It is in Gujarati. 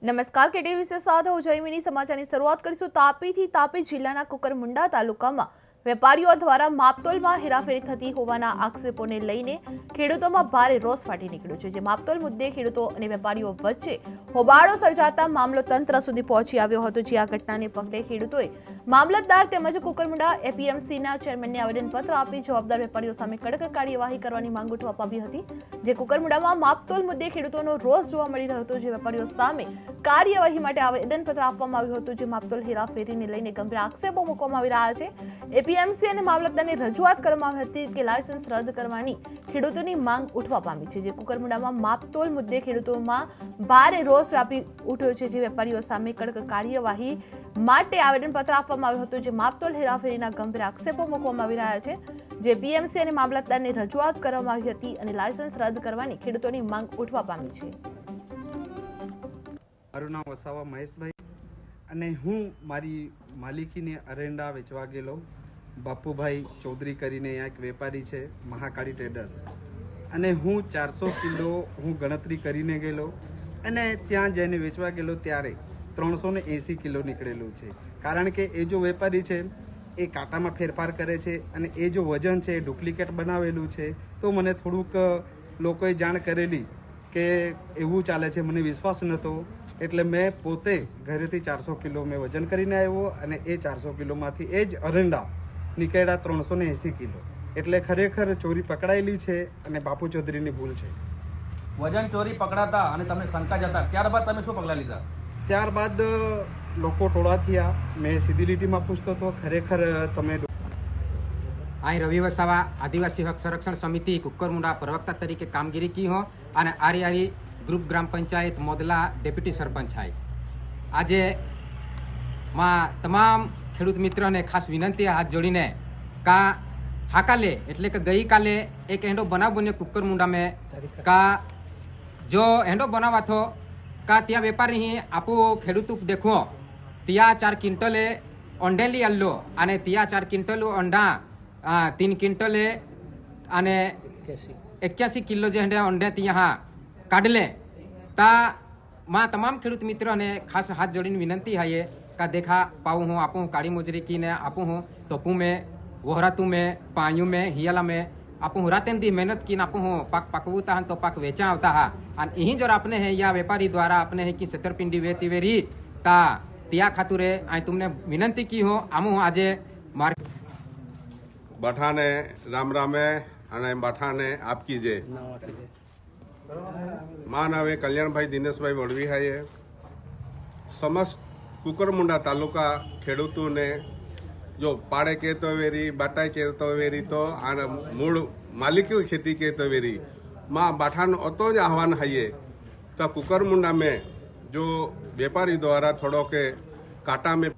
નમસ્કાર કેટીવી વિશે સાથે હું જયમિની સમાચારની શરૂઆત કરીશું તાપીથી તાપી જિલ્લાના કુકરમુંડા તાલુકામાં વેપારીઓ દ્વારા માપતોલમાં હેરાફેરી થતી હોવાના આક્ષેપોને લઈને ખેડૂતોમાં ભારે રોષ ફાટી નીકળ્યો છે જે માપતોલ મુદ્દે ખેડૂતો અને વેપારીઓ વચ્ચે હોબાળો સર્જાતા મામલો તંત્ર સુધી પહોંચી આવ્યો હતો જે આ ઘટનાને પગલે ખેડૂતોએ મામલતદાર તેમજ કુકરમુંડા એપીએમસીના ચેરમેનને આવેદનપત્ર આપી જવાબદાર વેપારીઓ સામે કડક કાર્યવાહી કરવાની માંગ ઉઠવા આવી હતી જે કુકરમુંડામાં માપતોલ મુદ્દે ખેડૂતોનો રોષ જોવા મળી રહ્યો હતો જે વેપારીઓ સામે કાર્યવાહી માટે આવેદનપત્ર આપવામાં આવ્યું હતું જે માપતોલ હેરાફેરીને લઈને ગંભીર આક્ષેપો મૂકવામાં આવી રહ્યા છે એપીએમસી અને મામલતદારને રજૂઆત કરવામાં આવી હતી કે લાયસન્સ રદ કરવાની ખેડૂતોની માંગ ઉઠવા પામી છે જે કુકરમુંડામાં માપતોલ મુદ્દે ખેડૂતોમાં ભારે રોષ વ્યાપી ઉઠ્યો છે જે વેપારીઓ સામે કડક કાર્યવાહી માટે આવેદનપત્ર આપવામાં આવ્યું હતું જે માપતોલ હેરાફેરીના ગંભીર આક્ષેપો મૂકવામાં આવી રહ્યા છે જે પીએમસી અને મામલતદારને રજૂઆત કરવામાં આવી હતી અને લાયસન્સ રદ કરવાની ખેડૂતોની માંગ ઉઠવા પામી છે। મારું નામ વસાવા મહેશભાઈ અને હું મારી માલિકીને અરેંડા વેચવા ગયેલો બાપુભાઈ ચૌધરી કરીને અહીંયા એક વેપારી છે મહાકાળી ટ્રેડર્સ અને હું 400 કિલો હું ગણતરી કરીને ગયેલો અને ત્યાં જઈને વેચવા ગયેલો ત્યારે 380 કિલો નીકળેલું છે કારણ કે એ જો વેપારી છે એ કાંટામાં ફેરફાર કરે છે અને એ જો વજન છે એ ડુપ્લિકેટ બનાવેલું છે તો મને થોડુંક લોકોએ જાણ કરેલી કે એવું ચાલે છે મને વિશ્વાસ નહોતો એટલે મેં પોતે ઘરેથી 400 કિલો મેં વજન કરીને આવ્યો અને એ 400 કિલોમાંથી એ જ અરંડા નીકળ્યા 380 કિલો એટલે ખરેખર ચોરી પકડાયેલી છે અને બાપુ ચૌધરીની ભૂલ છે। વજન ચોરી પકડાતા અને તમને શંકા જતા ત્યારબાદ તમે શું પગલાં લીધા? ત્યારબાદ લોકો ટોળા થયા મેં સીધી લીટીમાં પૂછતો હતો ખરેખર તમે અહીં રવિ વસાવા આદિવાસી હક સંરક્ષણ સમિતિ કુકરમુંડા પ્રવક્તા તરીકે કામગીરી की हो અને આરિયારી ગ્રુપ ગ્રામ પંચાયત મોદલા ડેપ્યુટી સરપંચ થાય। આજે માં તમામ ખેડૂત મિત્રોને ખાસ વિનંતી હાથ જોડીને કા હાકાલે એટલે કે ગઈકાલે એક હેંડો બનાવ બન્યો કુકરમુંડા મેં કા જો હેંડો બનાવા થો કા ત્યાં વેપારી ही આપો ખેડૂત દેખો ત્યાં 4 ક્વિન્ટલે ઓંડેલી આલ્લો અને ત્યાં 4 ક્વિન્ટલ અંડા 3 ક્વિન્ટલે અને 81 કિલો જે હંડે અંડે ત્યાં કાઢલે તા માં તમામ ખેડૂત મિત્રોને ખાસ હાથ જોડીને વિનંતી હાઈએ કા દેખા પાઉં હું આપું કાળી મોજરી કીને આપું હું તોપું મેં વહોરાતું મેં પાયું મેં हियाला में आपू रातें दी मेहनत की आपू पाक पकवता तो पाक वेचा आवता हा और यही जो आपने है या व्यापारी द्वारा आपने है कि छतरपिंडी वेती वेरी ता त्या खातुरे आई तुमने विनंती की हो आमू આજે માર बाठाने राम रामे અને બાઠાને આપકી જય માન આવે કલ્યાણભાઈ દિનેશભાઈ વડવી હાયે સમસ્ત કુકરમુંડા તાલુકા ખેડૂતોને જો પાડે કહેતો વેરી બાટાઈ કહેતો વેરી તો આ મૂળ માલિકી ખેતી કહેતો વેરી માં બાઠાનું અતો જ આહવાન હાઈએ તો કુકરમુંડા में जो व्यापारी द्वारा थोड़ो के काटा में